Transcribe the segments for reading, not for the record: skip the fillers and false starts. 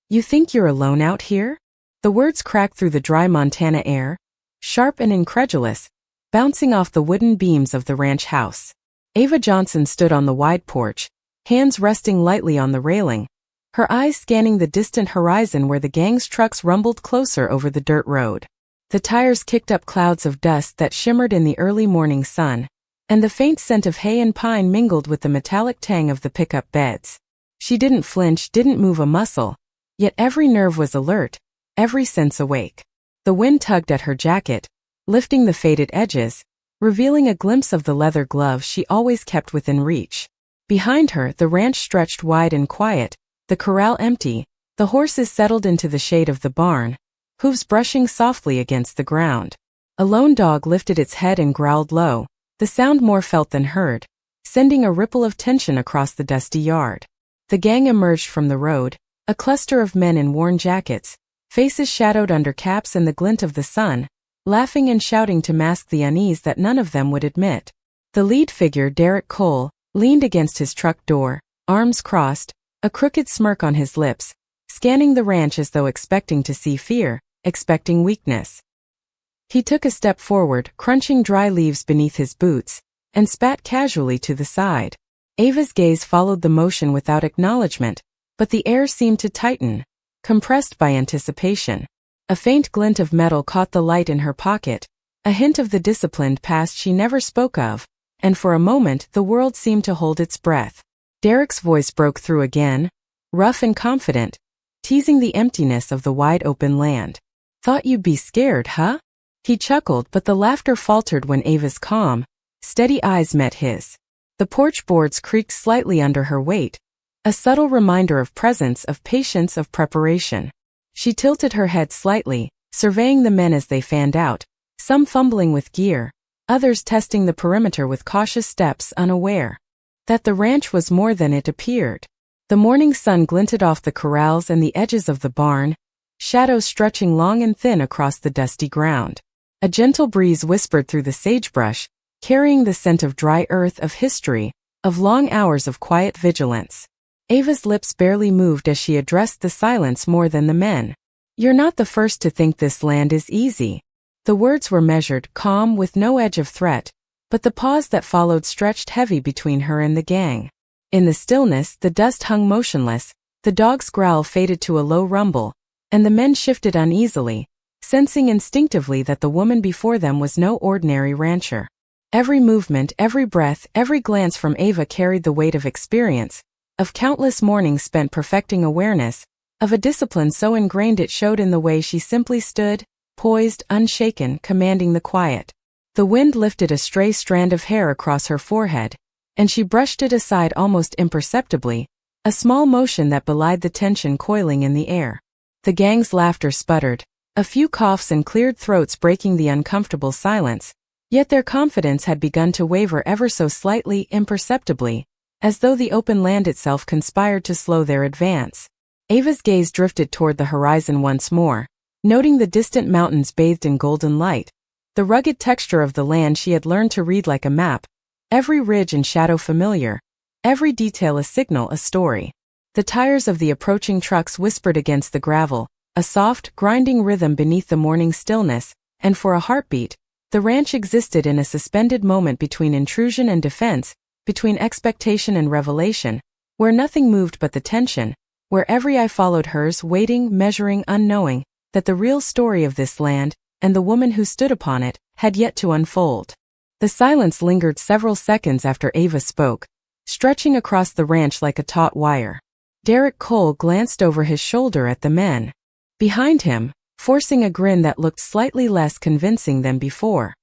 You think you're alone out here? The words cracked through the dry Montana air, sharp and incredulous, bouncing off the wooden beams of the ranch house. Ava Johnson stood on the wide porch, hands resting lightly on the railing, her eyes scanning the distant horizon where the gang's trucks rumbled closer over the dirt road. The tires kicked up clouds of dust that shimmered in the early morning sun, and the faint scent of hay and pine mingled with the metallic tang of the pickup beds. She didn't flinch, didn't move a muscle, yet every nerve was alert, every sense awake. The wind tugged at her jacket, lifting the faded edges, revealing a glimpse of the leather gloves she always kept within reach. Behind her, the ranch stretched wide and quiet, the corral empty, the horses settled into the shade of the barn, hooves brushing softly against the ground. A lone dog lifted its head and growled low, the sound more felt than heard, sending a ripple of tension across the dusty yard. The gang emerged from the road, a cluster of men in worn jackets, faces shadowed under caps in the glint of the sun, laughing and shouting to mask the unease that none of them would admit. The lead figure, Derek Cole, leaned against his truck door, arms crossed, a crooked smirk on his lips, scanning the ranch as though expecting to see fear, expecting weakness. He took a step forward, crunching dry leaves beneath his boots, and spat casually to the side. Ava's gaze followed the motion without acknowledgement, but the air seemed to tighten, compressed by anticipation. A faint glint of metal caught the light in her pocket, a hint of the disciplined past she never spoke of, and for a moment the world seemed to hold its breath. Derek's voice broke through again, rough and confident, teasing the emptiness of the wide-open land. "Thought you'd be scared, huh?" He chuckled, but the laughter faltered when Ava's calm, steady eyes met his. The porch boards creaked slightly under her weight, a subtle reminder of presence, of patience, of preparation. She tilted her head slightly, surveying the men as they fanned out, some fumbling with gear, others testing the perimeter with cautious steps, unaware that the ranch was more than it appeared. The morning sun glinted off the corrals and the edges of the barn, shadows stretching long and thin across the dusty ground. A gentle breeze whispered through the sagebrush, carrying the scent of dry earth, of history, of long hours of quiet vigilance. Ava's lips barely moved as she addressed the silence more than the men. "You're not the first to think this land is easy." The words were measured, calm, with no edge of threat, but the pause that followed stretched heavy between her and the gang. In the stillness, the dust hung motionless, the dog's growl faded to a low rumble, and the men shifted uneasily, sensing instinctively that the woman before them was no ordinary rancher. Every movement, every breath, every glance from Ava carried the weight of experience, of countless mornings spent perfecting awareness, of a discipline so ingrained it showed in the way she simply stood, poised, unshaken, commanding the quiet. The wind lifted a stray strand of hair across her forehead, and she brushed it aside almost imperceptibly, a small motion that belied the tension coiling in the air. The gang's laughter sputtered, a few coughs and cleared throats breaking the uncomfortable silence, yet their confidence had begun to waver ever so slightly, imperceptibly, as though the open land itself conspired to slow their advance. Ava's gaze drifted toward the horizon once more, noting the distant mountains bathed in golden light, the rugged texture of the land she had learned to read like a map, every ridge and shadow familiar, every detail a signal, a story. The tires of the approaching trucks whispered against the gravel, a soft, grinding rhythm beneath the morning stillness, and for a heartbeat, the ranch existed in a suspended moment between intrusion and defense, between expectation and revelation, where nothing moved but the tension, where every eye followed hers, waiting, measuring, unknowing that the real story of this land, and the woman who stood upon it, had yet to unfold. The silence lingered several seconds after Ava spoke, stretching across the ranch like a taut wire. Derek Cole glanced over his shoulder at the men behind him, forcing a grin that looked slightly less convincing than before.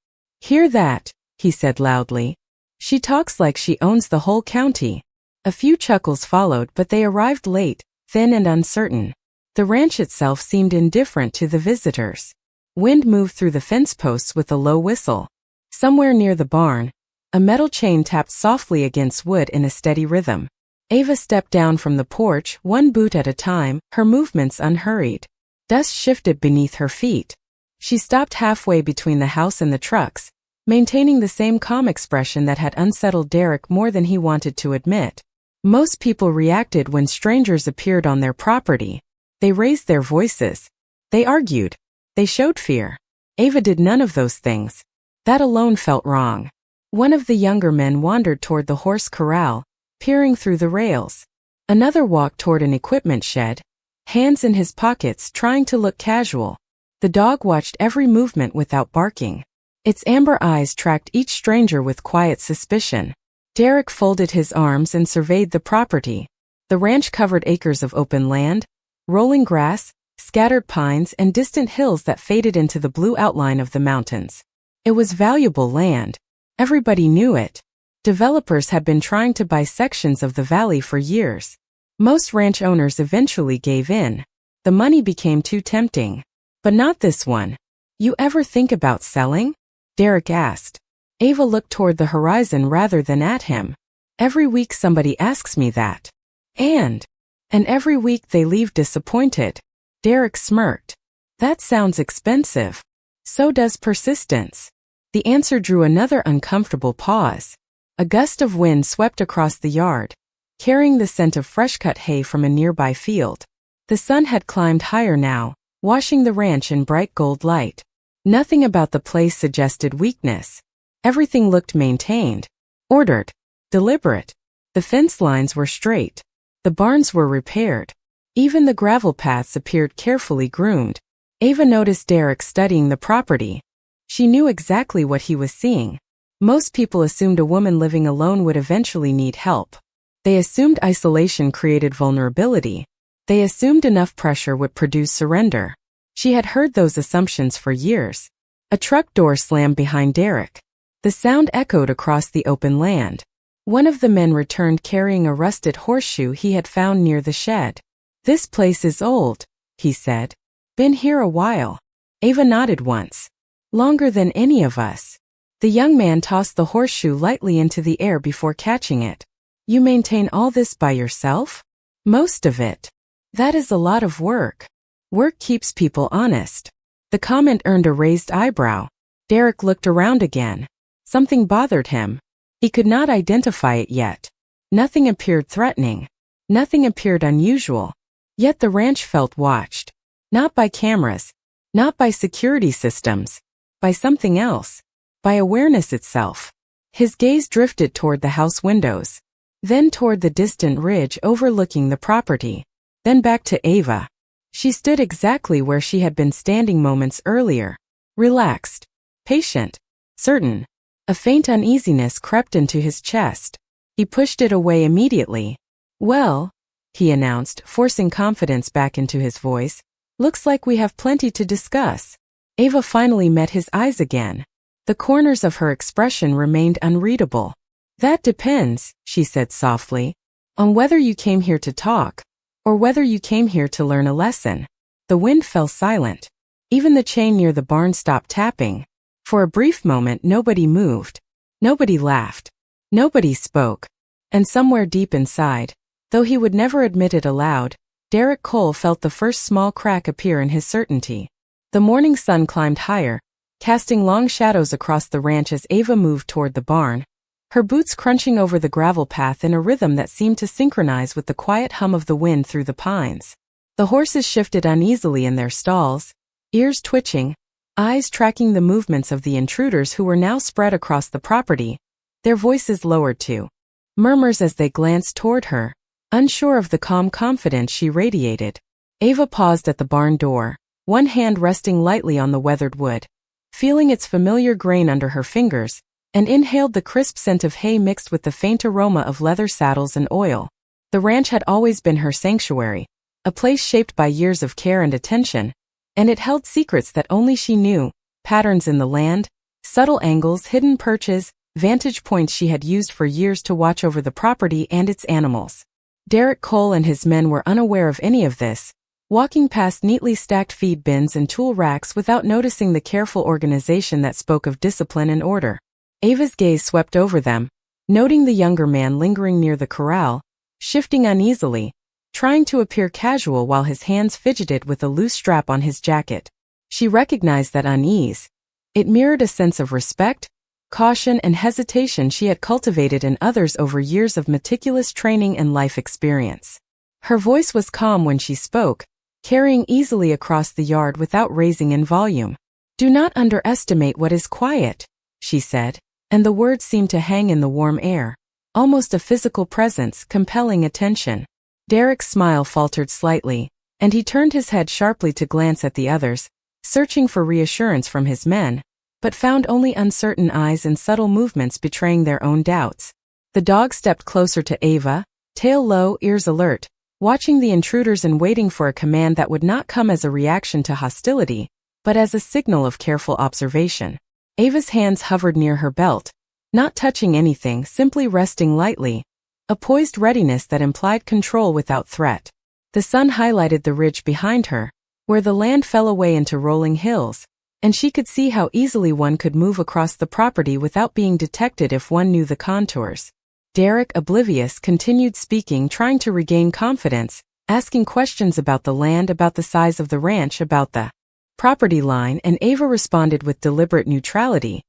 "Hear that?" he said loudly. "She talks like she owns the whole county." A few chuckles followed, but they arrived late, thin and uncertain. The ranch itself seemed indifferent to the visitors. Wind moved through the fence posts with a low whistle. Somewhere near the barn, a metal chain tapped softly against wood in a steady rhythm. Ava stepped down from the porch, one boot at a time, her movements unhurried. Dust shifted beneath her feet. She stopped halfway between the house and the trucks, maintaining the same calm expression that had unsettled Derek more than he wanted to admit. Most people reacted when strangers appeared on their property. They raised their voices. They argued. They showed fear. Ava did none of those things. That alone felt wrong. One of the younger men wandered toward the horse corral, peering through the rails. Another walked toward an equipment shed, hands in his pockets trying to look casual. The dog watched every movement without barking. Its amber eyes tracked each stranger with quiet suspicion. Derek folded his arms and surveyed the property. The ranch covered acres of open land, rolling grass, scattered pines, and distant hills that faded into the blue outline of the mountains. It was valuable land. Everybody knew it. Developers had been trying to buy sections of the valley for years. Most ranch owners eventually gave in. The money became too tempting. But not this one. You ever think about selling? Derek asked. Ava looked toward the horizon rather than at him. Every week somebody asks me that. And every week they leave disappointed. Derek smirked. That sounds expensive. So does persistence. The answer drew another uncomfortable pause. A gust of wind swept across the yard, carrying the scent of fresh-cut hay from a nearby field. The sun had climbed higher now, washing the ranch in bright gold light. Nothing about the place suggested weakness. Everything looked maintained, ordered, deliberate. The fence lines were straight. The barns were repaired. Even the gravel paths appeared carefully groomed. Ava noticed Derek studying the property. She knew exactly what he was seeing. Most people assumed a woman living alone would eventually need help. They assumed isolation created vulnerability. They assumed enough pressure would produce surrender. She had heard those assumptions for years. A truck door slammed behind Derek. The sound echoed across the open land. One of the men returned carrying a rusted horseshoe he had found near the shed. "This place is old," he said. "Been here a while." Ava nodded once. "Longer than any of us." The young man tossed the horseshoe lightly into the air before catching it. "You maintain all this by yourself?" "Most of it." "That is a lot of work." "Work keeps people honest." The comment earned a raised eyebrow. Derek looked around again. Something bothered him. He could not identify it yet. Nothing appeared threatening. Nothing appeared unusual. Yet the ranch felt watched. Not by cameras. Not by security systems. By something else. By awareness itself. His gaze drifted toward the house windows. Then toward the distant ridge overlooking the property. Then back to Ava. She stood exactly where she had been standing moments earlier. Relaxed. Patient. Certain. A faint uneasiness crept into his chest. He pushed it away immediately. "Well," he announced, forcing confidence back into his voice, "looks like we have plenty to discuss." Ava finally met his eyes again. The corners of her expression remained unreadable. "That depends," she said softly, "on whether you came here to talk, or whether you came here to learn a lesson." The wind fell silent. Even the chain near the barn stopped tapping. For a brief moment nobody moved. Nobody laughed. Nobody spoke. And somewhere deep inside, though he would never admit it aloud, Derek Cole felt the first small crack appear in his certainty. The morning sun climbed higher, casting long shadows across the ranch as Ava moved toward the barn, her boots crunching over the gravel path in a rhythm that seemed to synchronize with the quiet hum of the wind through the pines. The horses shifted uneasily in their stalls, ears twitching, eyes tracking the movements of the intruders who were now spread across the property, their voices lowered to murmurs as they glanced toward her, unsure of the calm confidence she radiated. Ava paused at the barn door, one hand resting lightly on the weathered wood, feeling its familiar grain under her fingers, and inhaled the crisp scent of hay mixed with the faint aroma of leather saddles and oil. The ranch had always been her sanctuary, a place shaped by years of care and attention, and it held secrets that only she knew, patterns in the land, subtle angles, hidden perches, vantage points she had used for years to watch over the property and its animals. Derek Cole and his men were unaware of any of this, walking past neatly stacked feed bins and tool racks without noticing the careful organization that spoke of discipline and order. Ava's gaze swept over them, noting the younger man lingering near the corral, shifting uneasily, trying to appear casual while his hands fidgeted with a loose strap on his jacket. She recognized that unease. It mirrored a sense of respect, caution, and hesitation she had cultivated in others over years of meticulous training and life experience. Her voice was calm when she spoke, carrying easily across the yard without raising in volume. "Do not underestimate what is quiet," she said, and the words seemed to hang in the warm air, almost a physical presence compelling attention. Derek's smile faltered slightly, and he turned his head sharply to glance at the others, searching for reassurance from his men, but found only uncertain eyes and subtle movements betraying their own doubts. The dog stepped closer to Ava, tail low, ears alert, watching the intruders and waiting for a command that would not come as a reaction to hostility, but as a signal of careful observation. Ava's hands hovered near her belt, not touching anything, simply resting lightly, a poised readiness that implied control without threat. The sun highlighted the ridge behind her, where the land fell away into rolling hills, and she could see how easily one could move across the property without being detected if one knew the contours. Derek, oblivious, continued speaking, trying to regain confidence, asking questions about the land, about the size of the ranch, about the property line, and Ava responded with deliberate neutrality,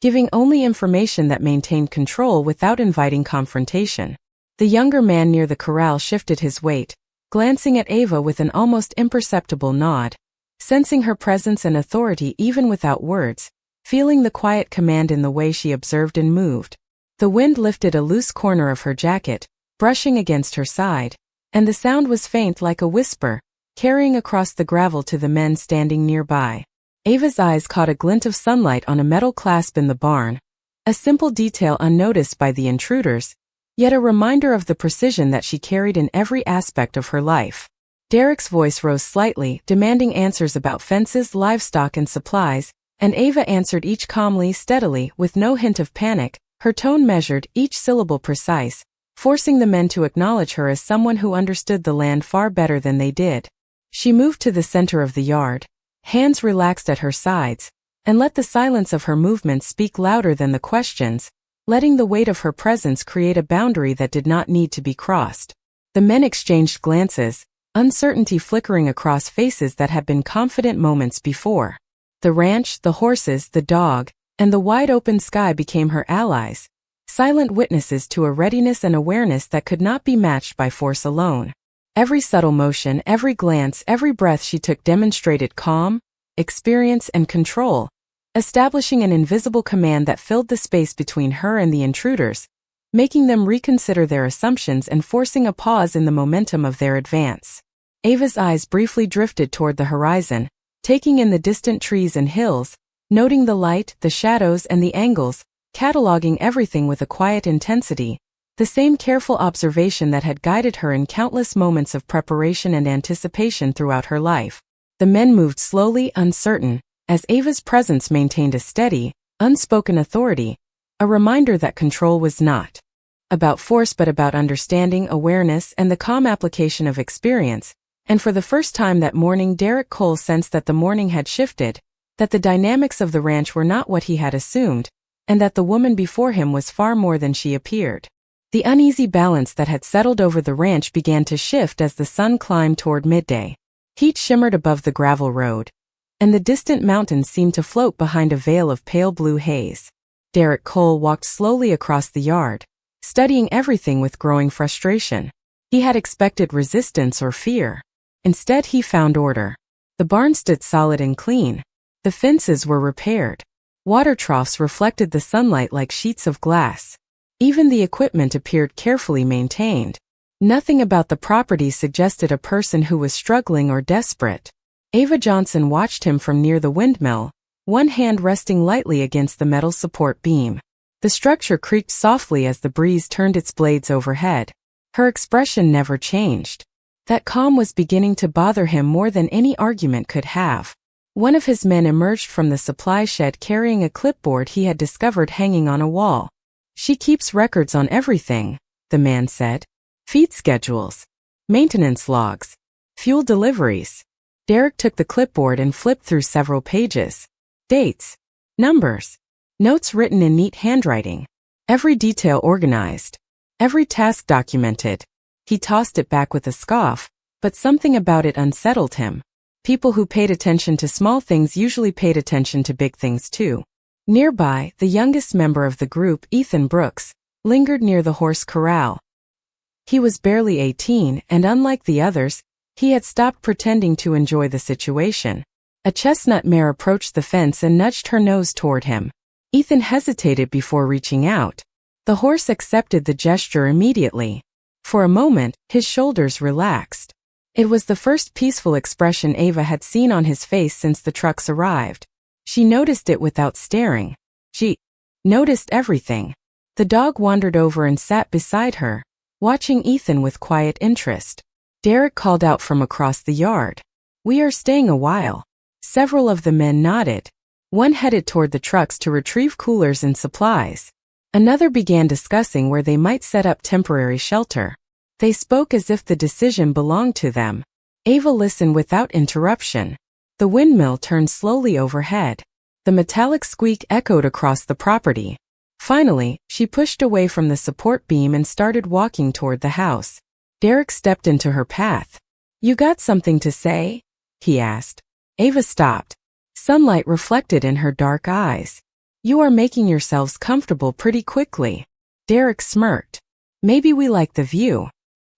giving only information that maintained control without inviting confrontation. The younger man near the corral shifted his weight, glancing at Ava with an almost imperceptible nod, sensing her presence and authority even without words, feeling the quiet command in the way she observed and moved. The wind lifted a loose corner of her jacket, brushing against her side, and the sound was faint like a whisper, carrying across the gravel to the men standing nearby. Ava's eyes caught a glint of sunlight on a metal clasp in the barn, a simple detail unnoticed by the intruders, yet a reminder of the precision that she carried in every aspect of her life. Derek's voice rose slightly, demanding answers about fences, livestock, and supplies, and Ava answered each calmly, steadily, with no hint of panic, her tone measured, each syllable precise, forcing the men to acknowledge her as someone who understood the land far better than they did. She moved to the center of the yard, hands relaxed at her sides, and let the silence of her movements speak louder than the questions, letting the weight of her presence create a boundary that did not need to be crossed. The men exchanged glances, uncertainty flickering across faces that had been confident moments before. The ranch, the horses, the dog, and the wide-open sky became her allies, silent witnesses to a readiness and awareness that could not be matched by force alone. Every subtle motion, every glance, every breath she took demonstrated calm, experience, and control, establishing an invisible command that filled the space between her and the intruders, making them reconsider their assumptions and forcing a pause in the momentum of their advance. Ava's eyes briefly drifted toward the horizon, taking in the distant trees and hills, noting the light, the shadows, and the angles, cataloging everything with a quiet intensity, the same careful observation that had guided her in countless moments of preparation and anticipation throughout her life. The men moved slowly, uncertain, as Ava's presence maintained a steady, unspoken authority, a reminder that control was not about force but about understanding, awareness, and the calm application of experience. And for the first time that morning, Derek Cole sensed that the morning had shifted, that the dynamics of the ranch were not what he had assumed, and that the woman before him was far more than she appeared. The uneasy balance that had settled over the ranch began to shift as the sun climbed toward midday. Heat shimmered above the gravel road, and the distant mountains seemed to float behind a veil of pale blue haze. Derek Cole walked slowly across the yard, studying everything with growing frustration. He had expected resistance or fear. Instead, he found order. The barn stood solid and clean. The fences were repaired. Water troughs reflected the sunlight like sheets of glass. Even the equipment appeared carefully maintained. Nothing about the property suggested a person who was struggling or desperate. Ava Johnson watched him from near the windmill, one hand resting lightly against the metal support beam. The structure creaked softly as the breeze turned its blades overhead. Her expression never changed. That calm was beginning to bother him more than any argument could have. One of his men emerged from the supply shed carrying a clipboard he had discovered hanging on a wall. "She keeps records on everything," the man said. "Feed schedules, maintenance logs, fuel deliveries." Derek took the clipboard and flipped through several pages. Dates, numbers, notes written in neat handwriting. Every detail organized. Every task documented. He tossed it back with a scoff, but something about it unsettled him. People who paid attention to small things usually paid attention to big things too. Nearby, the youngest member of the group, Ethan Brooks, lingered near the horse corral. He was barely 18, and unlike the others, He had stopped pretending to enjoy the situation. A chestnut mare approached the fence and nudged her nose toward him. Ethan hesitated before reaching out. The horse accepted the gesture immediately. For a moment, his shoulders relaxed. It was the first peaceful expression Ava had seen on his face since the trucks arrived. She noticed it without staring. She noticed everything. The dog wandered over and sat beside her, watching Ethan with quiet interest. Derek called out from across the yard. "We are staying a while." Several of the men nodded. One headed toward the trucks to retrieve coolers and supplies. Another began discussing where they might set up temporary shelter. They spoke as if the decision belonged to them. Ava listened without interruption. The windmill turned slowly overhead. The metallic squeak echoed across the property. Finally, she pushed away from the support beam and started walking toward the house. Derek stepped into her path. "You got something to say?" he asked. Ava stopped. Sunlight reflected in her dark eyes. "You are making yourselves comfortable pretty quickly." Derek smirked. "Maybe we like the view."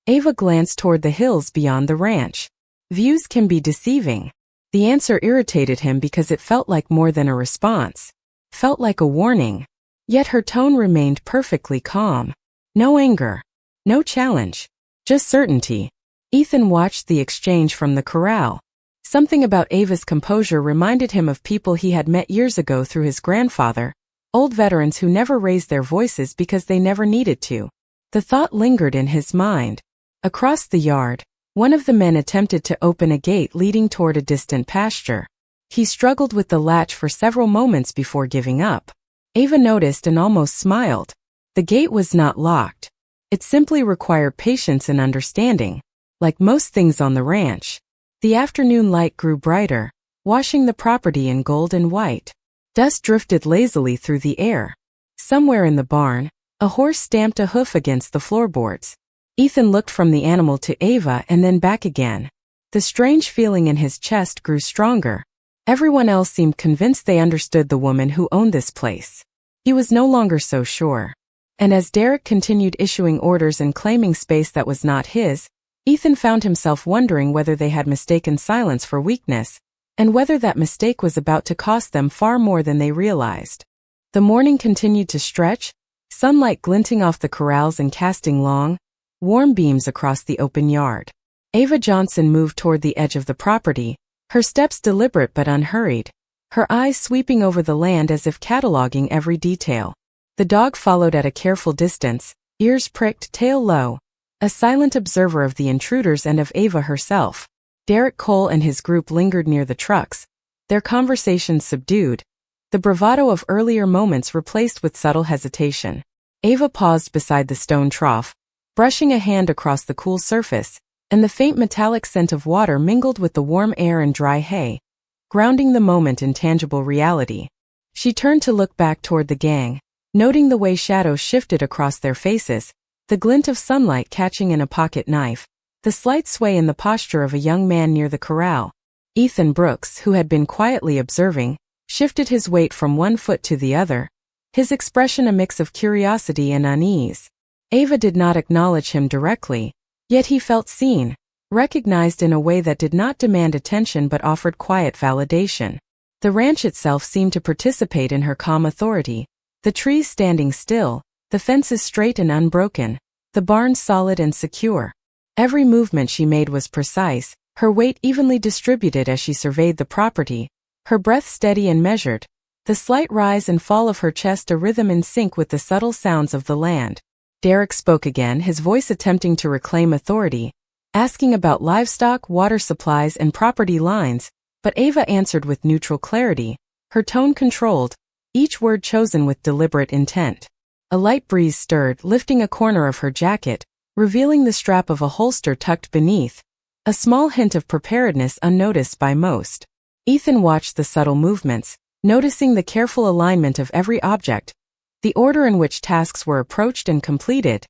Ava glanced toward the hills beyond the ranch. Views can be deceiving. The answer irritated him because it felt like more than a response. Felt like a warning. Yet her tone remained perfectly calm. No anger. No challenge. Just certainty. Ethan watched the exchange from the corral. Something about Ava's composure reminded him of people he had met years ago through his grandfather, old veterans who never raised their voices because they never needed to. The thought lingered in his mind. Across the yard, one of the men attempted to open a gate leading toward a distant pasture. He struggled with the latch for several moments before giving up. Ava noticed and almost smiled. The gate was not locked. It simply required patience and understanding. Like most things on the ranch, the afternoon light grew brighter, washing the property in gold and white. Dust drifted lazily through the air. Somewhere in the barn, a horse stamped a hoof against the floorboards. Ethan looked from the animal to Ava and then back again. The strange feeling in his chest grew stronger. Everyone else seemed convinced they understood the woman who owned this place. He was no longer so sure. And as Derek continued issuing orders and claiming space that was not his, Ethan found himself wondering whether they had mistaken silence for weakness, and whether that mistake was about to cost them far more than they realized. The morning continued to stretch, sunlight glinting off the corrals and casting long, warm beams across the open yard. Ava Johnson moved toward the edge of the property, her steps deliberate but unhurried, her eyes sweeping over the land as if cataloging every detail. The dog followed at a careful distance, ears pricked, tail low, a silent observer of the intruders and of Ava herself. Derek Cole and his group lingered near the trucks, their conversations subdued, the bravado of earlier moments replaced with subtle hesitation. Ava paused beside the stone trough, brushing a hand across the cool surface, and the faint metallic scent of water mingled with the warm air and dry hay, grounding the moment in tangible reality. She turned to look back toward the gang, noting the way shadows shifted across their faces, the glint of sunlight catching in a pocket knife, the slight sway in the posture of a young man near the corral. Ethan Brooks, who had been quietly observing, shifted his weight from one foot to the other, his expression a mix of curiosity and unease. Ava did not acknowledge him directly, yet he felt seen, recognized in a way that did not demand attention but offered quiet validation. The ranch itself seemed to participate in her calm authority, the trees standing still, the fences straight and unbroken, the barns solid and secure. Every movement she made was precise, her weight evenly distributed as she surveyed the property, her breath steady and measured, the slight rise and fall of her chest a rhythm in sync with the subtle sounds of the land. Derek spoke again, his voice attempting to reclaim authority, asking about livestock, water supplies, and property lines, but Ava answered with neutral clarity, her tone controlled, each word chosen with deliberate intent. A light breeze stirred, lifting a corner of her jacket, revealing the strap of a holster tucked beneath, a small hint of preparedness unnoticed by most. Ethan watched the subtle movements, noticing the careful alignment of every object, the order in which tasks were approached and completed,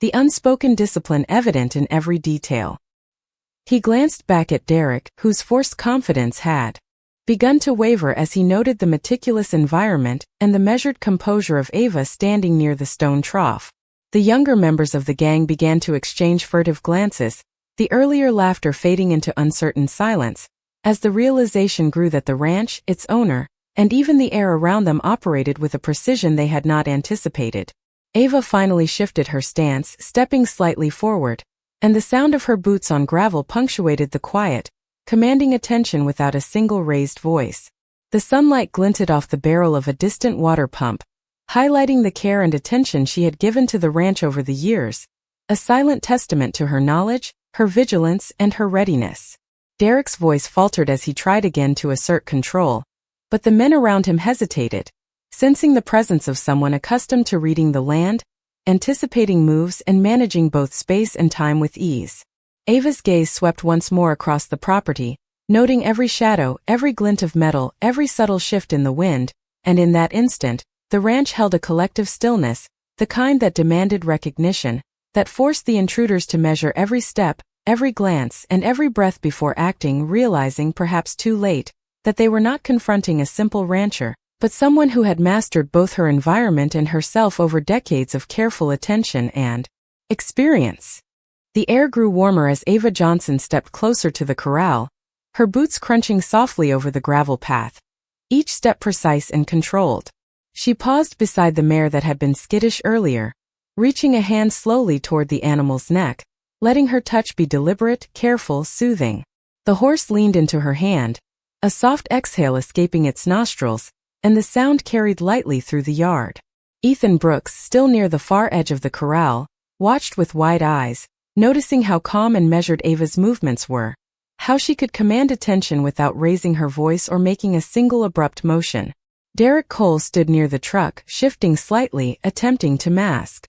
the unspoken discipline evident in every detail. He glanced back at Derek, whose forced confidence had begun to waver as he noted the meticulous environment and the measured composure of Ava standing near the stone trough. The younger members of the gang began to exchange furtive glances, the earlier laughter fading into uncertain silence, as the realization grew that the ranch, its owner, and even the air around them operated with a precision they had not anticipated. Ava finally shifted her stance, stepping slightly forward, and the sound of her boots on gravel punctuated the quiet, commanding attention without a single raised voice. The sunlight glinted off the barrel of a distant water pump, highlighting the care and attention she had given to the ranch over the years, a silent testament to her knowledge, her vigilance, and her readiness. Derek's voice faltered as he tried again to assert control, but the men around him hesitated, sensing the presence of someone accustomed to reading the land, anticipating moves, and managing both space and time with ease. Ava's gaze swept once more across the property, noting every shadow, every glint of metal, every subtle shift in the wind, and in that instant, the ranch held a collective stillness, the kind that demanded recognition, that forced the intruders to measure every step, every glance, and every breath before acting, realizing perhaps too late, that they were not confronting a simple rancher, but someone who had mastered both her environment and herself over decades of careful attention and experience. The air grew warmer as Ava Johnson stepped closer to the corral, her boots crunching softly over the gravel path, each step precise and controlled. She paused beside the mare that had been skittish earlier, reaching a hand slowly toward the animal's neck, letting her touch be deliberate, careful, soothing. The horse leaned into her hand, a soft exhale escaping its nostrils, and the sound carried lightly through the yard. Ethan Brooks, still near the far edge of the corral, watched with wide eyes, noticing how calm and measured Ava's movements were, how she could command attention without raising her voice or making a single abrupt motion. Derek Cole stood near the truck, shifting slightly, attempting to mask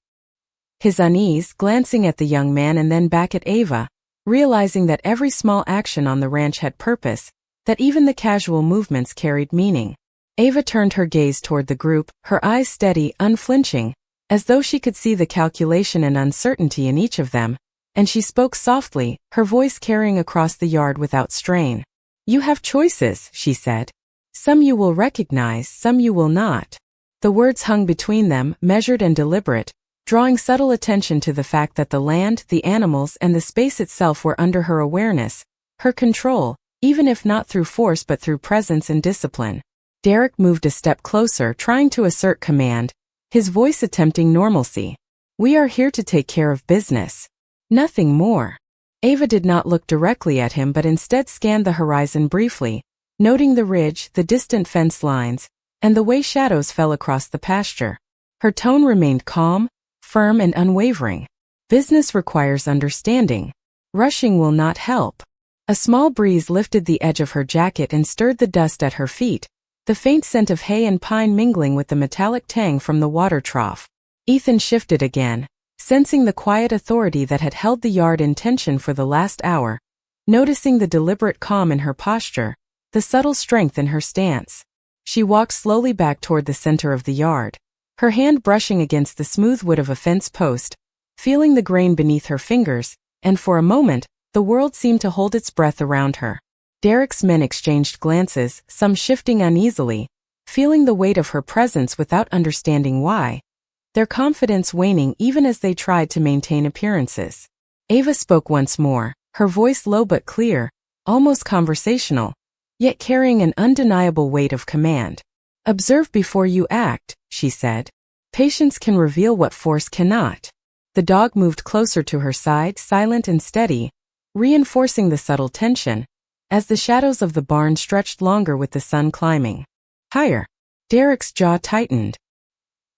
his unease, glancing at the young man and then back at Ava, realizing that every small action on the ranch had purpose, that even the casual movements carried meaning. Ava turned her gaze toward the group, her eyes steady, unflinching, as though she could see the calculation and uncertainty in each of them, and she spoke softly, her voice carrying across the yard without strain. "You have choices," she said. "Some you will recognize, some you will not." The words hung between them, measured and deliberate, drawing subtle attention to the fact that the land, the animals, and the space itself were under her awareness, her control, even if not through force but through presence and discipline. Derek moved a step closer, trying to assert command, his voice attempting normalcy. "We are here to take care of business. Nothing more." Ava did not look directly at him but instead scanned the horizon briefly, noting the ridge, the distant fence lines, and the way shadows fell across the pasture. Her tone remained calm, firm and unwavering. "Business requires understanding. Rushing will not help." A small breeze lifted the edge of her jacket and stirred the dust at her feet, the faint scent of hay and pine mingling with the metallic tang from the water trough. Ethan shifted again, sensing the quiet authority that had held the yard in tension for the last hour, noticing the deliberate calm in her posture, the subtle strength in her stance. She walked slowly back toward the center of the yard, her hand brushing against the smooth wood of a fence post, feeling the grain beneath her fingers, and for a moment, the world seemed to hold its breath around her. Derek's men exchanged glances, some shifting uneasily, feeling the weight of her presence without understanding why, their confidence waning even as they tried to maintain appearances. Ava spoke once more, her voice low but clear, almost conversational, yet carrying an undeniable weight of command. "Observe before you act," she said. "Patience can reveal what force cannot." The dog moved closer to her side, silent and steady, reinforcing the subtle tension, as the shadows of the barn stretched longer with the sun climbing higher. Derek's jaw tightened.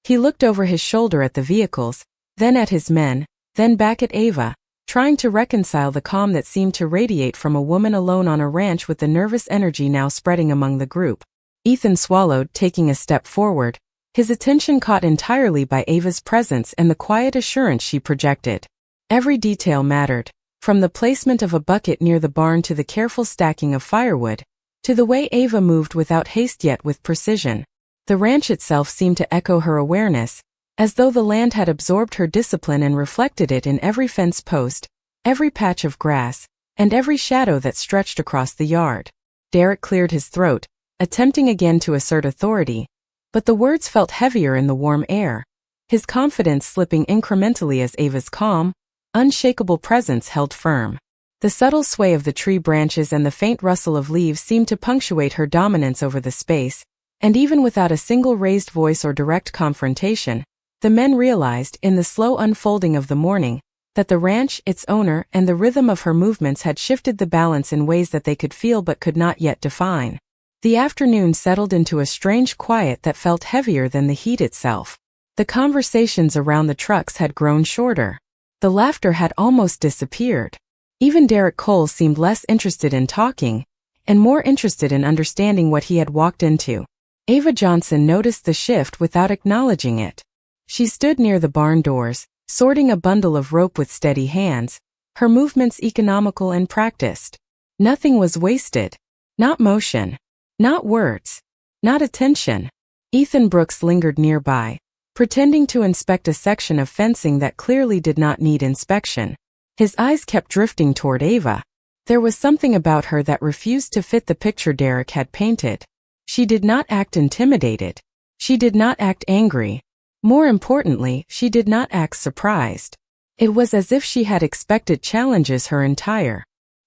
He looked over his shoulder at the vehicles, then at his men, then back at Ava, trying to reconcile the calm that seemed to radiate from a woman alone on a ranch with the nervous energy now spreading among the group. Ethan swallowed, taking a step forward, his attention caught entirely by Ava's presence and the quiet assurance she projected. Every detail mattered, from the placement of a bucket near the barn to the careful stacking of firewood, to the way Ava moved without haste yet with precision. The ranch itself seemed to echo her awareness, as though the land had absorbed her discipline and reflected it in every fence post, every patch of grass, and every shadow that stretched across the yard. Derek cleared his throat, attempting again to assert authority, but the words felt heavier in the warm air, his confidence slipping incrementally as Ava's calm, unshakable presence held firm. The subtle sway of the tree branches and the faint rustle of leaves seemed to punctuate her dominance over the space, and even without a single raised voice or direct confrontation, the men realized, in the slow unfolding of the morning, that the ranch, its owner, and the rhythm of her movements had shifted the balance in ways that they could feel but could not yet define. The afternoon settled into a strange quiet that felt heavier than the heat itself. The conversations around the trucks had grown shorter. The laughter had almost disappeared. Even Derek Cole seemed less interested in talking, and more interested in understanding what he had walked into. Ava Johnson noticed the shift without acknowledging it. She stood near the barn doors, sorting a bundle of rope with steady hands, her movements economical and practiced. Nothing was wasted. Not motion. Not words. Not attention. Ethan Brooks lingered nearby, pretending to inspect a section of fencing that clearly did not need inspection. His eyes kept drifting toward Ava. There was something about her that refused to fit the picture Derek had painted. She did not act intimidated. She did not act angry. More importantly, she did not act surprised. It was as if she had expected challenges her entire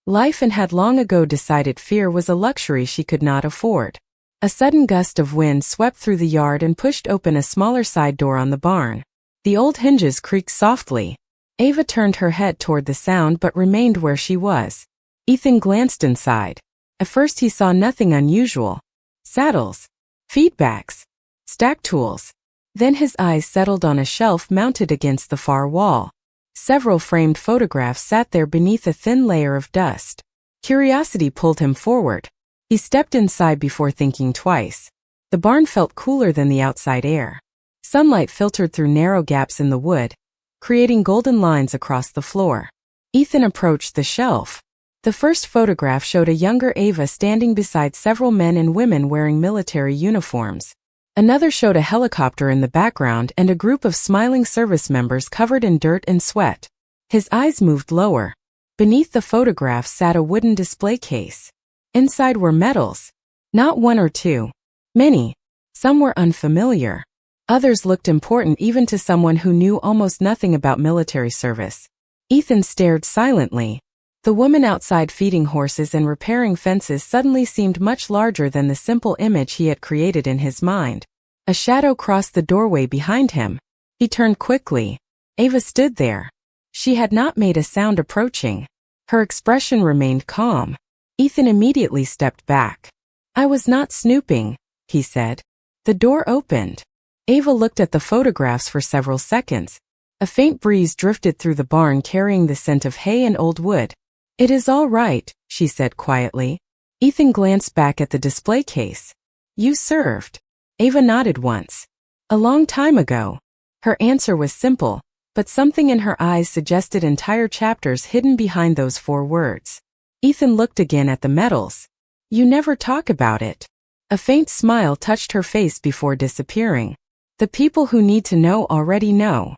life and had long ago decided fear was a luxury she could not afford. A sudden gust of wind swept through the yard and pushed open a smaller side door on the barn. The old hinges creaked softly. Ava turned her head toward the sound but remained where she was. Ethan glanced inside. At first he saw nothing unusual. Saddles. Feedbacks. Stack tools. Then his eyes settled on a shelf mounted against the far wall. Several framed photographs sat there beneath a thin layer of dust. Curiosity pulled him forward. He stepped inside before thinking twice. The barn felt cooler than the outside air. Sunlight filtered through narrow gaps in the wood, creating golden lines across the floor. Ethan approached the shelf. The first photograph showed a younger Ava standing beside several men and women wearing military uniforms. Another showed a helicopter in the background and a group of smiling service members covered in dirt and sweat. His eyes moved lower. Beneath the photograph sat a wooden display case. Inside were medals. Not one or two. Many. Some were unfamiliar. Others looked important even to someone who knew almost nothing about military service. Ethan stared silently. The woman outside feeding horses and repairing fences suddenly seemed much larger than the simple image he had created in his mind. A shadow crossed the doorway behind him. He turned quickly. Ava stood there. She had not made a sound approaching. Her expression remained calm. Ethan immediately stepped back. "I was not snooping," he said. The door opened. Ava looked at the photographs for several seconds. A faint breeze drifted through the barn carrying the scent of hay and old wood. "It is all right," she said quietly. Ethan glanced back at the display case. "You served." Ava nodded once. "A long time ago." Her answer was simple, but something in her eyes suggested entire chapters hidden behind those 4 words. Ethan looked again at the medals. "You never talk about it." A faint smile touched her face before disappearing. "The people who need to know already know."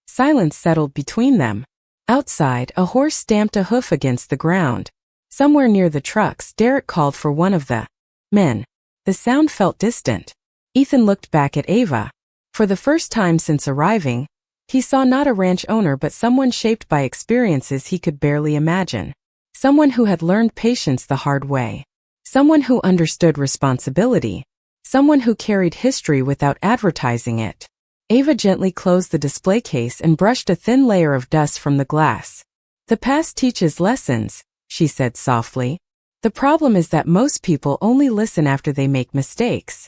Silence settled between them. Outside, a horse stamped a hoof against the ground. Somewhere near the trucks, Derek called for one of the men. The sound felt distant. Ethan looked back at Ava. For the first time since arriving, he saw not a ranch owner but someone shaped by experiences he could barely imagine. Someone who had learned patience the hard way. Someone who understood responsibility. Someone who carried history without advertising it. Ava gently closed the display case and brushed a thin layer of dust from the glass. "The past teaches lessons," she said softly. "The problem is that most people only listen after they make mistakes."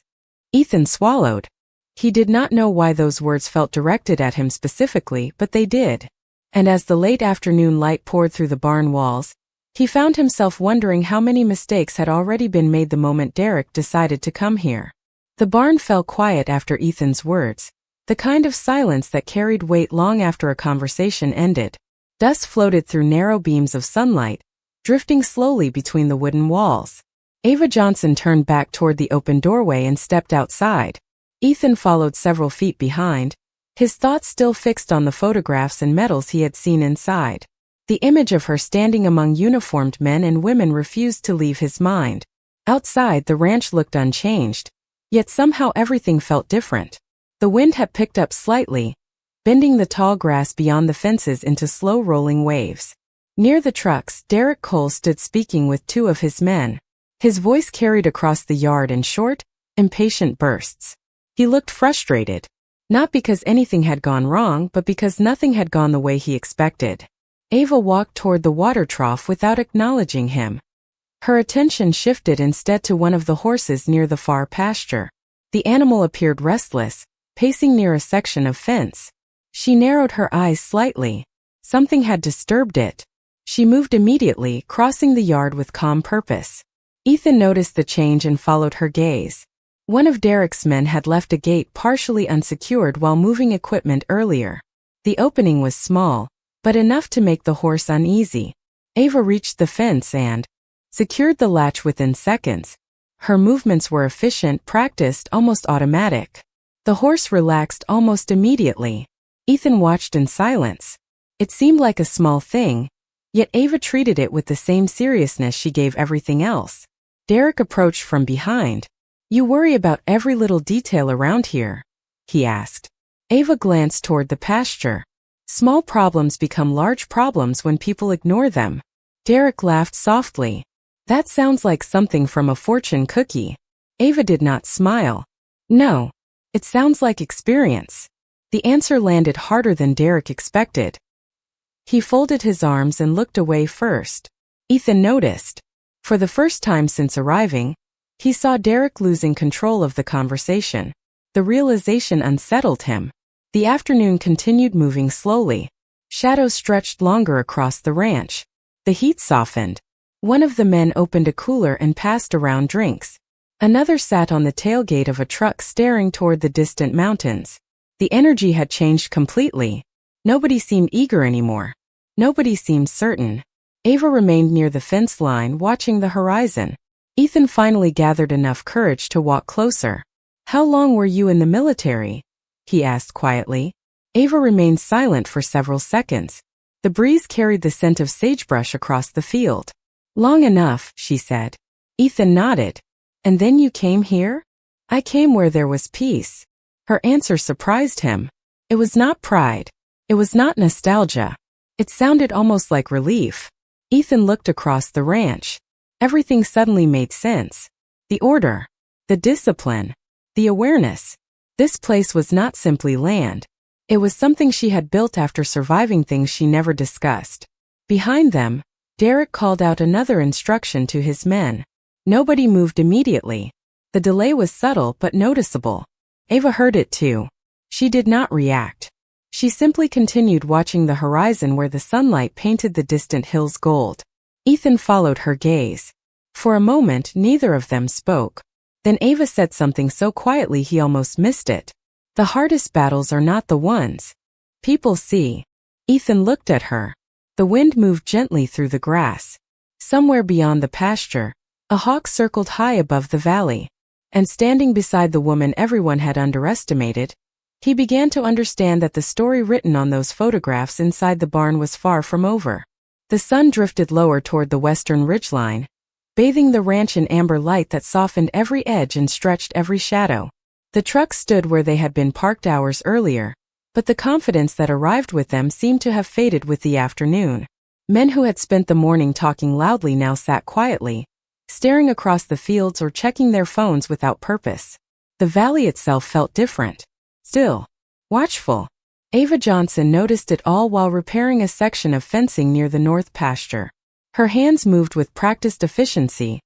Ethan swallowed. He did not know why those words felt directed at him specifically, but they did. And as the late afternoon light poured through the barn walls, he found himself wondering how many mistakes had already been made the moment Derek decided to come here. The barn fell quiet after Ethan's words. The kind of silence that carried weight long after a conversation ended. Dust floated through narrow beams of sunlight, drifting slowly between the wooden walls. Ava Johnson turned back toward the open doorway and stepped outside. Ethan followed several feet behind, his thoughts still fixed on the photographs and medals he had seen inside. The image of her standing among uniformed men and women refused to leave his mind. Outside, the ranch looked unchanged, yet somehow everything felt different. The wind had picked up slightly, bending the tall grass beyond the fences into slow rolling waves. Near the trucks, Derek Cole stood speaking with two of his men. His voice carried across the yard in short, impatient bursts. He looked frustrated. Not because anything had gone wrong, but because nothing had gone the way he expected. Ava walked toward the water trough without acknowledging him. Her attention shifted instead to one of the horses near the far pasture. The animal appeared restless, pacing near a section of fence. She narrowed her eyes slightly. Something had disturbed it. She moved immediately, crossing the yard with calm purpose. Ethan noticed the change and followed her gaze. One of Derek's men had left a gate partially unsecured while moving equipment earlier. The opening was small, but enough to make the horse uneasy. Ava reached the fence and secured the latch within seconds. Her movements were efficient, practiced, almost automatic. The horse relaxed almost immediately. Ethan watched in silence. It seemed like a small thing, yet Ava treated it with the same seriousness she gave everything else. Derek approached from behind. "You worry about every little detail around here?" he asked. Ava glanced toward the pasture. Small problems become large problems when people ignore them. Derek laughed softly. "That sounds like something from a fortune cookie." Ava did not smile. "No. It sounds like experience." The answer landed harder than Derek expected. He folded his arms and looked away first. Ethan noticed. For the first time since arriving, he saw Derek losing control of the conversation. The realization unsettled him. The afternoon continued moving slowly. Shadows stretched longer across the ranch. The heat softened. One of the men opened a cooler and passed around drinks. Another sat on the tailgate of a truck staring toward the distant mountains. The energy had changed completely. Nobody seemed eager anymore. Nobody seemed certain. Ava remained near the fence line, watching the horizon. Ethan finally gathered enough courage to walk closer. "How long were you in the military?" he asked quietly. Ava remained silent for several seconds. The breeze carried the scent of sagebrush across the field. "Long enough," she said. Ethan nodded. "And then you came here?" "I came where there was peace." Her answer surprised him. It was not pride. It was not nostalgia. It sounded almost like relief. Ethan looked across the ranch. Everything suddenly made sense. The order, the discipline, the awareness. This place was not simply land. It was something she had built after surviving things she never discussed. Behind them, Derek called out another instruction to his men. Nobody moved immediately. The delay was subtle but noticeable. Ava heard it too. She did not react. She simply continued watching the horizon where the sunlight painted the distant hills gold. Ethan followed her gaze. For a moment, neither of them spoke. Then Ava said something so quietly he almost missed it. "The hardest battles are not the ones people see." Ethan looked at her. The wind moved gently through the grass. Somewhere beyond the pasture, a hawk circled high above the valley. And standing beside the woman everyone had underestimated, he began to understand that the story written on those photographs inside the barn was far from over. The sun drifted lower toward the western ridgeline, bathing the ranch in amber light that softened every edge and stretched every shadow. The trucks stood where they had been parked hours earlier, but the confidence that arrived with them seemed to have faded with the afternoon. Men who had spent the morning talking loudly now sat quietly, staring across the fields or checking their phones without purpose. The valley itself felt different. Still, watchful. Ava Johnson noticed it all while repairing a section of fencing near the north pasture. Her hands moved with practiced efficiency,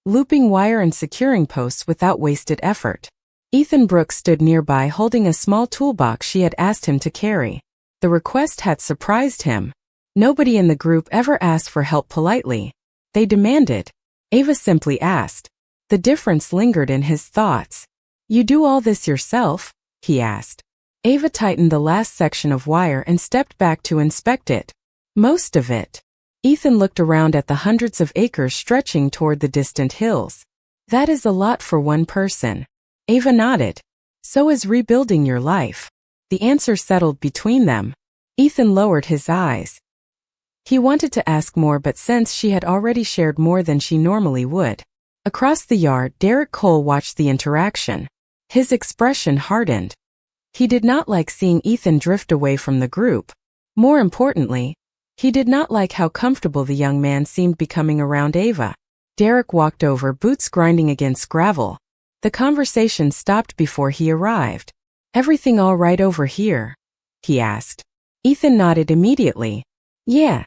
looping wire and securing posts without wasted effort. Ethan Brooks stood nearby holding a small toolbox she had asked him to carry. The request had surprised him. Nobody in the group ever asked for help politely. They demanded. Ava simply asked. The difference lingered in his thoughts. "You do all this yourself?" he asked. Ava tightened the last section of wire and stepped back to inspect it. "Most of it." Ethan looked around at the hundreds of acres stretching toward the distant hills. "That is a lot for one person." Ava nodded. "So is rebuilding your life." The answer settled between them. Ethan lowered his eyes. He wanted to ask more but sensed she had already shared more than she normally would. Across the yard, Derek Cole watched the interaction. His expression hardened. He did not like seeing Ethan drift away from the group. More importantly, He did not like how comfortable the young man seemed becoming around Ava. Derek walked over, boots grinding against gravel. The conversation stopped before he arrived. "Everything all right over here?" he asked. Ethan nodded immediately. "Yeah."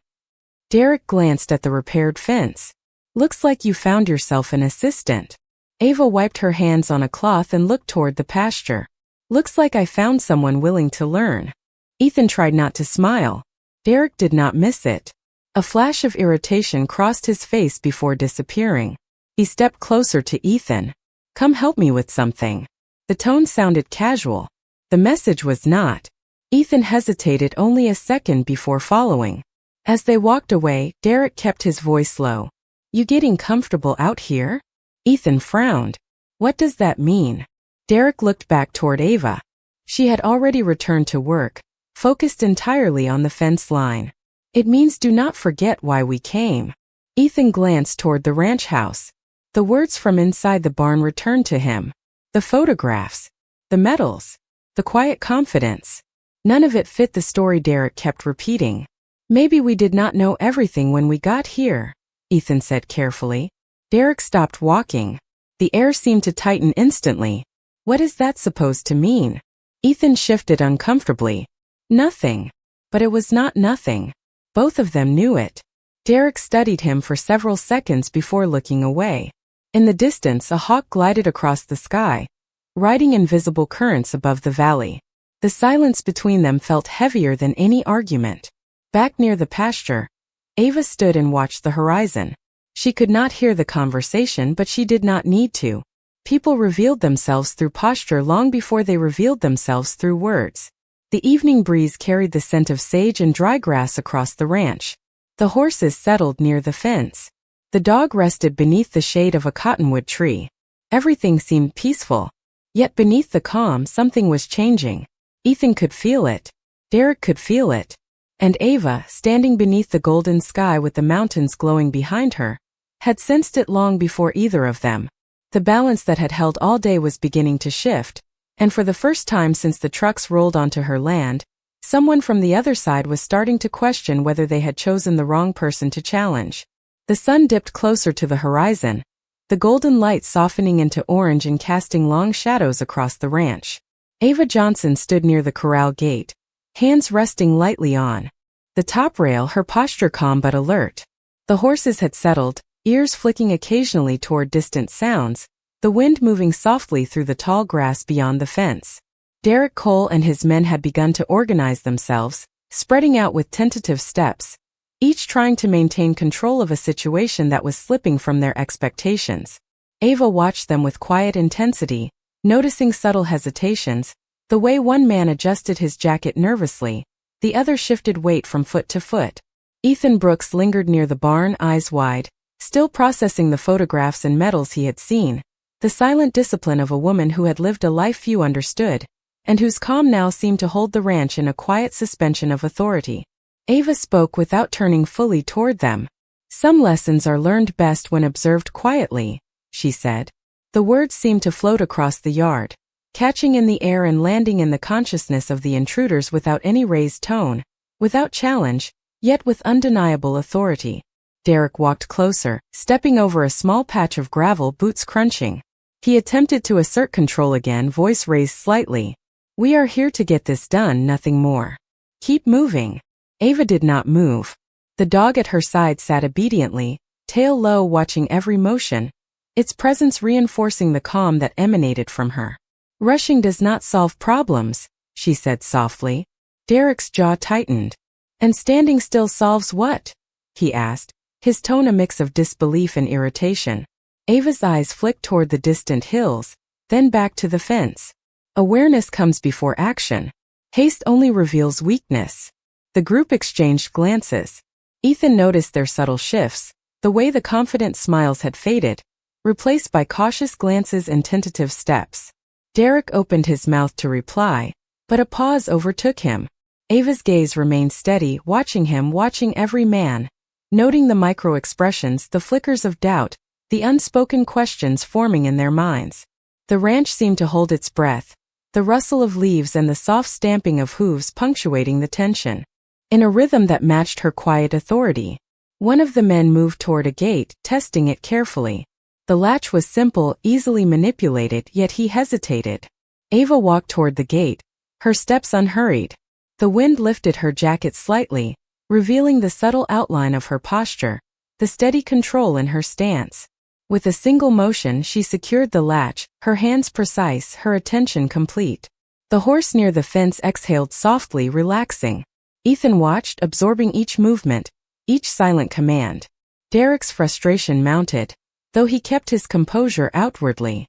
Derek glanced at the repaired fence. "Looks like you found yourself an assistant." Ava wiped her hands on a cloth and looked toward the pasture. "Looks like I found someone willing to learn." Ethan tried not to smile. Derek did not miss it. A flash of irritation crossed his face before disappearing. He stepped closer to Ethan. "Come help me with something." The tone sounded casual. The message was not. Ethan hesitated only a second before following. As they walked away, Derek kept his voice low. "You getting comfortable out here?" Ethan frowned. "What does that mean?" Derek looked back toward Ava. She had already returned to work, focused entirely on the fence line. "It means do not forget why we came." Ethan glanced toward the ranch house. The words from inside the barn returned to him. The photographs. The medals. The quiet confidence. None of it fit the story Derek kept repeating. "Maybe we did not know everything when we got here," Ethan said carefully. Derek stopped walking. The air seemed to tighten instantly. "What is that supposed to mean?" Ethan shifted uncomfortably. "Nothing." But it was not nothing. Both of them knew it. Derek studied him for several seconds before looking away. In the distance, a hawk glided across the sky, riding invisible currents above the valley. The silence between them felt heavier than any argument. Back near the pasture, Ava stood and watched the horizon. She could not hear the conversation, but she did not need to. People revealed themselves through posture long before they revealed themselves through words. The evening breeze carried the scent of sage and dry grass across the ranch. The horses settled near the fence. The dog rested beneath the shade of a cottonwood tree. Everything seemed peaceful. Yet beneath the calm, something was changing. Ethan could feel it. Derek could feel it. And Ava, standing beneath the golden sky with the mountains glowing behind her, had sensed it long before either of them. The balance that had held all day was beginning to shift, and for the first time since the trucks rolled onto her land, someone from the other side was starting to question whether they had chosen the wrong person to challenge. The sun dipped closer to the horizon, the golden light softening into orange and casting long shadows across the ranch. Ava Johnson stood near the corral gate, hands resting lightly on the top rail, her posture calm but alert. The horses had settled, ears flicking occasionally toward distant sounds, the wind moving softly through the tall grass beyond the fence. Derek Cole and his men had begun to organize themselves, spreading out with tentative steps, each trying to maintain control of a situation that was slipping from their expectations. Ava watched them with quiet intensity, noticing subtle hesitations, the way one man adjusted his jacket nervously, the other shifted weight from foot to foot. Ethan Brooks lingered near the barn, eyes wide, still processing the photographs and medals he had seen, the silent discipline of a woman who had lived a life few understood, and whose calm now seemed to hold the ranch in a quiet suspension of authority. Ava spoke without turning fully toward them. "Some lessons are learned best when observed quietly," she said. The words seemed to float across the yard, catching in the air and landing in the consciousness of the intruders without any raised tone, without challenge, yet with undeniable authority. Derek walked closer, stepping over a small patch of gravel, boots crunching. He attempted to assert control again, voice raised slightly. "We are here to get this done, nothing more. Keep moving." Ava did not move. The dog at her side sat obediently, tail low, watching every motion, its presence reinforcing the calm that emanated from her. "Rushing does not solve problems," she said softly. Derek's jaw tightened. "And standing still solves what?" he asked, his tone a mix of disbelief and irritation. Ava's eyes flicked toward the distant hills, then back to the fence. "Awareness comes before action. Haste only reveals weakness." The group exchanged glances. Ethan noticed their subtle shifts, the way the confident smiles had faded, replaced by cautious glances and tentative steps. Derek opened his mouth to reply, but a pause overtook him. Ava's gaze remained steady, watching him, watching every man, noting the micro-expressions, the flickers of doubt, the unspoken questions forming in their minds. The ranch seemed to hold its breath, the rustle of leaves and the soft stamping of hooves punctuating the tension. in a rhythm that matched her quiet authority. One of the men moved toward a gate, testing it carefully. The latch was simple, easily manipulated, yet he hesitated. Ava walked toward the gate, her steps unhurried. The wind lifted her jacket slightly, revealing the subtle outline of her posture, the steady control in her stance. With a single motion she secured the latch, her hands precise, her attention complete. The horse near the fence exhaled softly, relaxing. Ethan watched, absorbing each movement, each silent command. Derek's frustration mounted, though he kept his composure outwardly.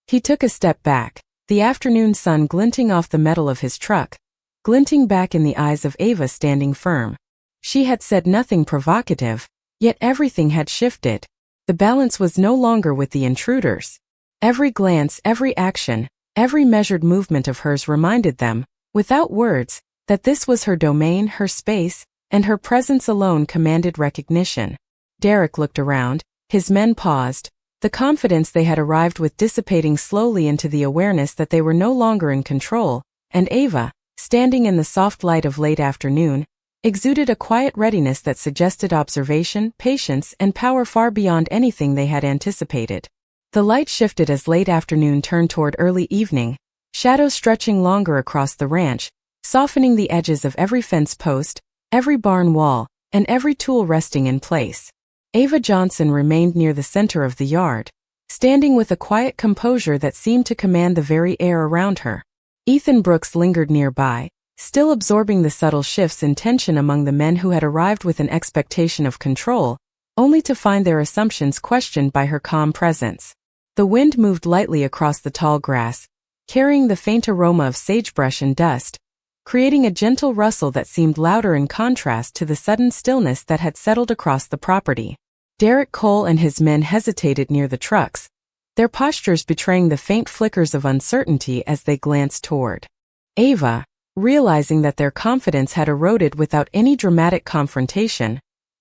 He took a step back, the afternoon sun glinting off the metal of his truck, glinting back in the eyes of Ava standing firm. She had said nothing provocative, yet everything had shifted. The balance was no longer with the intruders. Every glance, every action, every measured movement of hers reminded them, without words, that this was her domain, her space, and her presence alone commanded recognition. Derek looked around, his men paused, the confidence they had arrived with dissipating slowly into the awareness that they were no longer in control, and Ava, standing in the soft light of late afternoon, exuded a quiet readiness that suggested observation, patience, and power far beyond anything they had anticipated. The light shifted as late afternoon turned toward early evening, shadows stretching longer across the ranch, softening the edges of every fence post, every barn wall, and every tool resting in place. Ava Johnson remained near the center of the yard, standing with a quiet composure that seemed to command the very air around her. Ethan Brooks lingered nearby, still absorbing the subtle shifts in tension among the men who had arrived with an expectation of control, only to find their assumptions questioned by her calm presence. The wind moved lightly across the tall grass, carrying the faint aroma of sagebrush and dust, creating a gentle rustle that seemed louder in contrast to the sudden stillness that had settled across the property. Derek Cole and his men hesitated near the trucks, their postures betraying the faint flickers of uncertainty as they glanced toward Ava, realizing that their confidence had eroded without any dramatic confrontation,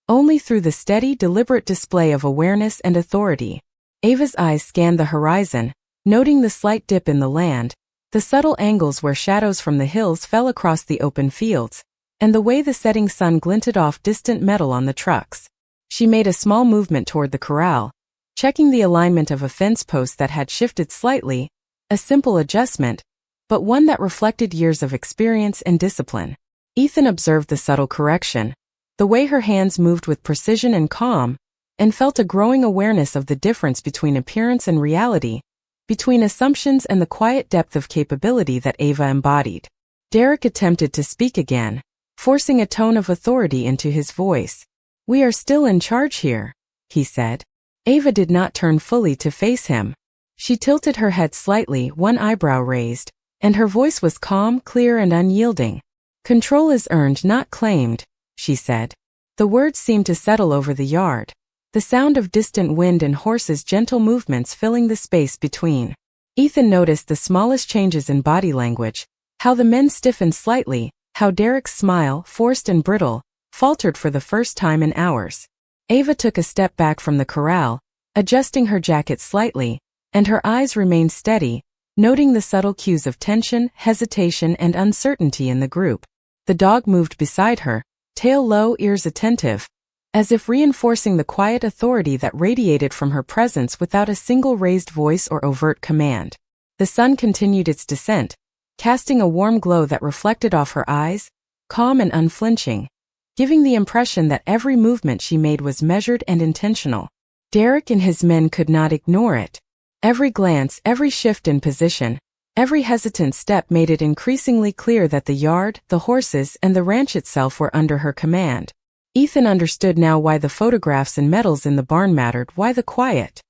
only through the steady, deliberate display of awareness and authority. Ava's eyes scanned the horizon, noting the slight dip in the land, the subtle angles where shadows from the hills fell across the open fields, and the way the setting sun glinted off distant metal on the trucks. She made a small movement toward the corral, checking the alignment of a fence post that had shifted slightly, a simple adjustment, but one that reflected years of experience and discipline. Ethan observed the subtle correction, the way her hands moved with precision and calm, and felt a growing awareness of the difference between appearance and reality, between assumptions and the quiet depth of capability that Ava embodied. Derek attempted to speak again, forcing a tone of authority into his voice. "We are still in charge here," he said. Ava did not turn fully to face him. She tilted her head slightly, one eyebrow raised, and her voice was calm, clear, and unyielding. "Control is earned, not claimed," she said. The words seemed to settle over the yard, the sound of distant wind and horses' gentle movements filling the space between. Ethan noticed the smallest changes in body language, how the men stiffened slightly, how Derek's smile, forced and brittle, faltered for the first time in hours. Ava took a step back from the corral, adjusting her jacket slightly, and her eyes remained steady, noting the subtle cues of tension, hesitation, and uncertainty in the group. The dog moved beside her, tail low, ears attentive, as if reinforcing the quiet authority that radiated from her presence without a single raised voice or overt command. The sun continued its descent, casting a warm glow that reflected off her eyes, calm and unflinching, giving the impression that every movement she made was measured and intentional. Derek and his men could not ignore it. Every glance, every shift in position, every hesitant step made it increasingly clear that the yard, the horses, and the ranch itself were under her command. Ethan understood now why the photographs and medals in the barn mattered, why the quiet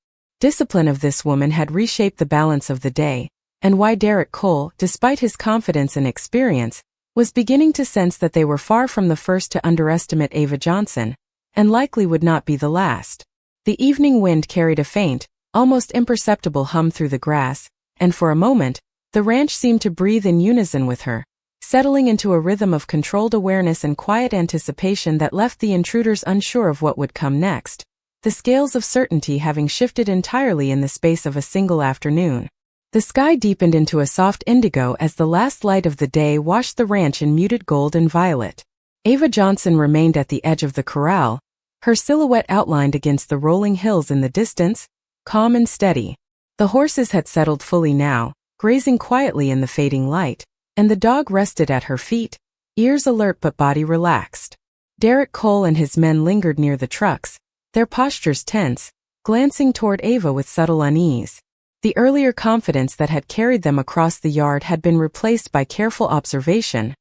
discipline of this woman had reshaped the balance of the day, and why Derek Cole, despite his confidence and experience, was beginning to sense that they were far from the first to underestimate Ava Johnson, and likely would not be the last. The evening wind carried a faint, almost imperceptible hum through the grass, and for a moment, the ranch seemed to breathe in unison with her, settling into a rhythm of controlled awareness and quiet anticipation that left the intruders unsure of what would come next, the scales of certainty having shifted entirely in the space of a single afternoon. The sky deepened into a soft indigo as the last light of the day washed the ranch in muted gold and violet. Ava Johnson remained at the edge of the corral, her silhouette outlined against the rolling hills in the distance, calm and steady. The horses had settled fully now, grazing quietly in the fading light, and the dog rested at her feet, ears alert but body relaxed. Derek Cole and his men lingered near the trucks, their postures tense, glancing toward Ava with subtle unease. The earlier confidence that had carried them across the yard had been replaced by careful observation,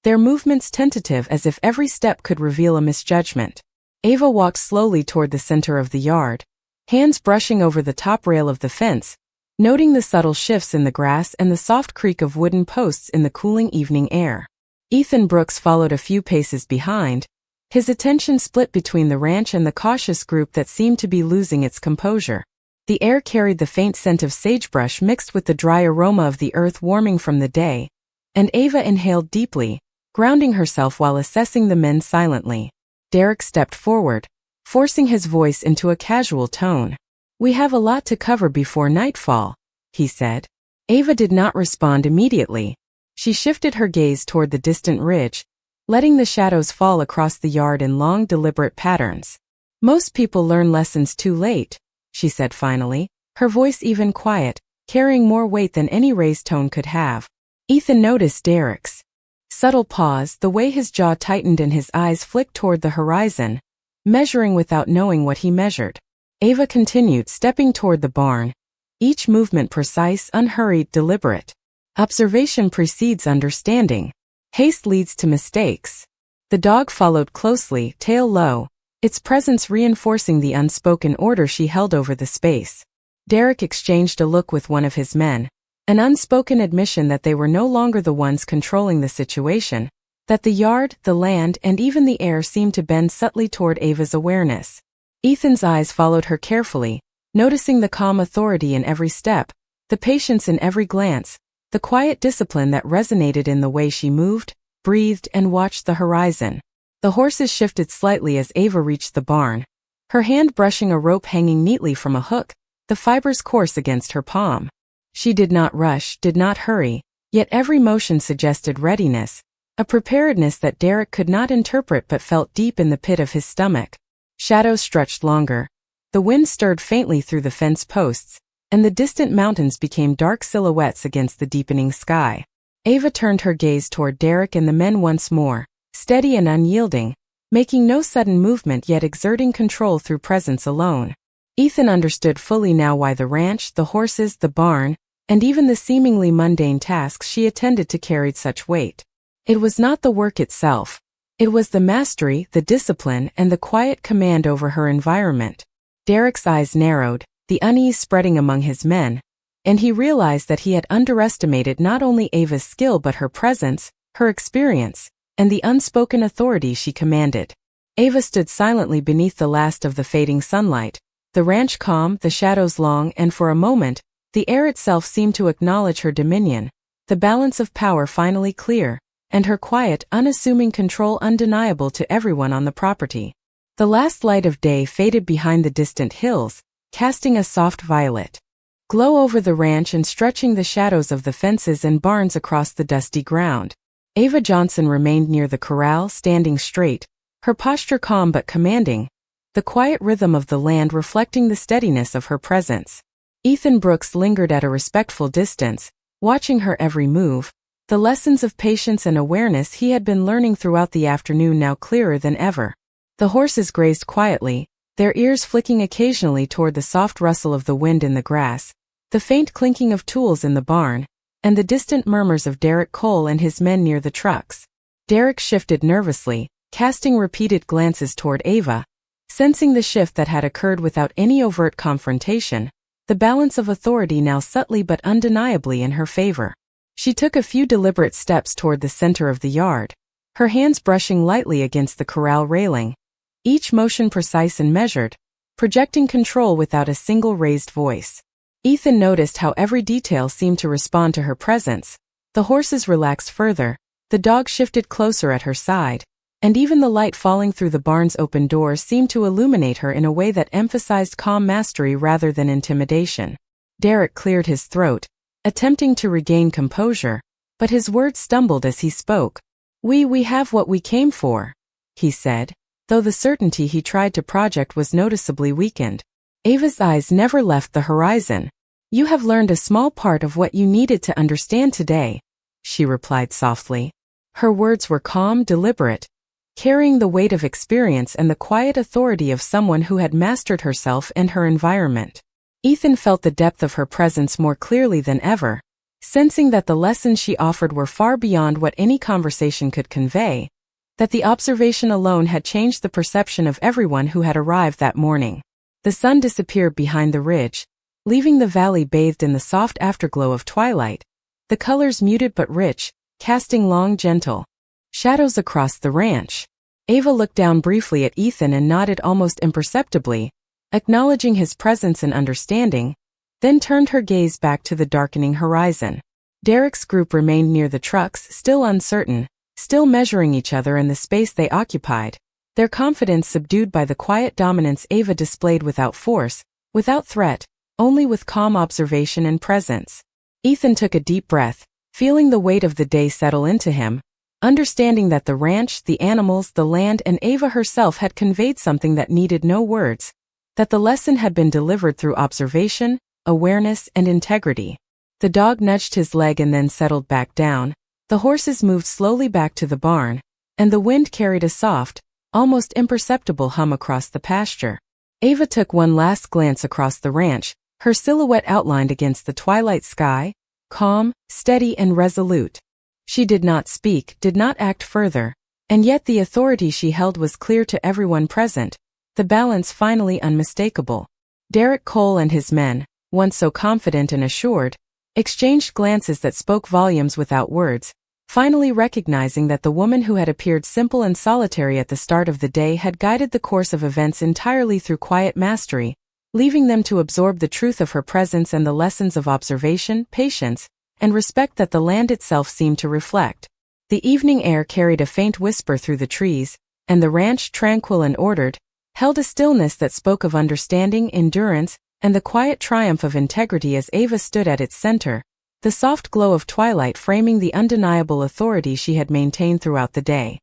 their movements tentative as if every step could reveal a misjudgment. Ava walked slowly toward the center of the yard, hands brushing over the top rail of the fence, noting the subtle shifts in the grass and the soft creak of wooden posts in the cooling evening air. Ethan Brooks followed a few paces behind, his attention split between the ranch and the cautious group that seemed to be losing its composure. The air carried the faint scent of sagebrush mixed with the dry aroma of the earth warming from the day, and Ava inhaled deeply, grounding herself while assessing the men silently. Derek stepped forward, forcing his voice into a casual tone. "We have a lot to cover before nightfall," he said. Ava did not respond immediately. She shifted her gaze toward the distant ridge, letting the shadows fall across the yard in long, deliberate patterns. "Most people learn lessons too late," she said finally, her voice even quiet, carrying more weight than any raised tone could have. Ethan noticed Derek's subtle pause, the way his jaw tightened and his eyes flicked toward the horizon, measuring without knowing what he measured. Ava continued, stepping toward the barn, each movement precise, unhurried, deliberate. Observation precedes understanding. Haste leads to mistakes. The dog followed closely, tail low, its presence reinforcing the unspoken order she held over the space. Derek exchanged a look with one of his men, an unspoken admission that they were no longer the ones controlling the situation, that the yard, the land, and even the air seemed to bend subtly toward Ava's awareness. Ethan's eyes followed her carefully, noticing the calm authority in every step, the patience in every glance, the quiet discipline that resonated in the way she moved, breathed, and watched the horizon. The horses shifted slightly as Ava reached the barn, her hand brushing a rope hanging neatly from a hook, the fibers coarse against her palm. She did not rush, did not hurry, yet every motion suggested readiness, a preparedness that Derek could not interpret but felt deep in the pit of his stomach. Shadows stretched longer, the wind stirred faintly through the fence posts, and the distant mountains became dark silhouettes against the deepening sky. Ava turned her gaze toward Derek and the men once more, steady and unyielding, making no sudden movement yet exerting control through presence alone. Ethan understood fully now why the ranch, the horses, the barn, and even the seemingly mundane tasks she attended to carried such weight. It was not the work itself. It was the mastery, the discipline, and the quiet command over her environment. Derek's eyes narrowed, the unease spreading among his men, and he realized that he had underestimated not only Ava's skill but her presence, her experience, and the unspoken authority she commanded. Ava stood silently beneath the last of the fading sunlight, the ranch calm, the shadows long, and for a moment, the air itself seemed to acknowledge her dominion, the balance of power finally clear, and her quiet, unassuming control undeniable to everyone on the property. The last light of day faded behind the distant hills, casting a soft violet glow over the ranch and stretching the shadows of the fences and barns across the dusty ground. Ava Johnson remained near the corral, standing straight, her posture calm but commanding, the quiet rhythm of the land reflecting the steadiness of her presence. Ethan Brooks lingered at a respectful distance, watching her every move, the lessons of patience and awareness he had been learning throughout the afternoon now clearer than ever. The horses grazed quietly, their ears flicking occasionally toward the soft rustle of the wind in the grass, the faint clinking of tools in the barn, and the distant murmurs of Derek Cole and his men near the trucks. Derek shifted nervously, casting repeated glances toward Ava, sensing the shift that had occurred without any overt confrontation, the balance of authority now subtly but undeniably in her favor. She took a few deliberate steps toward the center of the yard, her hands brushing lightly against the corral railing, each motion precise and measured, projecting control without a single raised voice. Ethan noticed how every detail seemed to respond to her presence. The horses relaxed further, the dog shifted closer at her side, and even the light falling through the barn's open door seemed to illuminate her in a way that emphasized calm mastery rather than intimidation. Derek cleared his throat, attempting to regain composure, but his words stumbled as he spoke. We have what we came for," he said, though the certainty he tried to project was noticeably weakened. Ava's eyes never left the horizon. "You have learned a small part of what you needed to understand today," she replied softly. Her words were calm, deliberate, carrying the weight of experience and the quiet authority of someone who had mastered herself and her environment. Ethan felt the depth of her presence more clearly than ever, sensing that the lessons she offered were far beyond what any conversation could convey, that the observation alone had changed the perception of everyone who had arrived that morning. The sun disappeared behind the ridge, leaving the valley bathed in the soft afterglow of twilight, the colors muted but rich, casting long, gentle shadows across the ranch. Ava looked down briefly at Ethan and nodded almost imperceptibly, acknowledging his presence and understanding, then turned her gaze back to the darkening horizon. Derek's group remained near the trucks, still uncertain, still measuring each other and the space they occupied, their confidence subdued by the quiet dominance Ava displayed without force, without threat, only with calm observation and presence. Ethan took a deep breath, feeling the weight of the day settle into him, understanding that the ranch, the animals, the land, and Ava herself had conveyed something that needed no words, that the lesson had been delivered through observation, awareness, and integrity. The dog nudged his leg and then settled back down, the horses moved slowly back to the barn, and the wind carried a soft, almost imperceptible hum across the pasture. Ava took one last glance across the ranch, her silhouette outlined against the twilight sky, calm, steady, and resolute. She did not speak, did not act further, and yet the authority she held was clear to everyone present, the balance finally unmistakable. Derek Cole and his men, once so confident and assured, exchanged glances that spoke volumes without words, finally recognizing that the woman who had appeared simple and solitary at the start of the day had guided the course of events entirely through quiet mastery, leaving them to absorb the truth of her presence and the lessons of observation, patience, and respect that the land itself seemed to reflect. The evening air carried a faint whisper through the trees, and the ranch, tranquil and ordered, held a stillness that spoke of understanding, endurance, and the quiet triumph of integrity as Ava stood at its center, the soft glow of twilight framing the undeniable authority she had maintained throughout the day.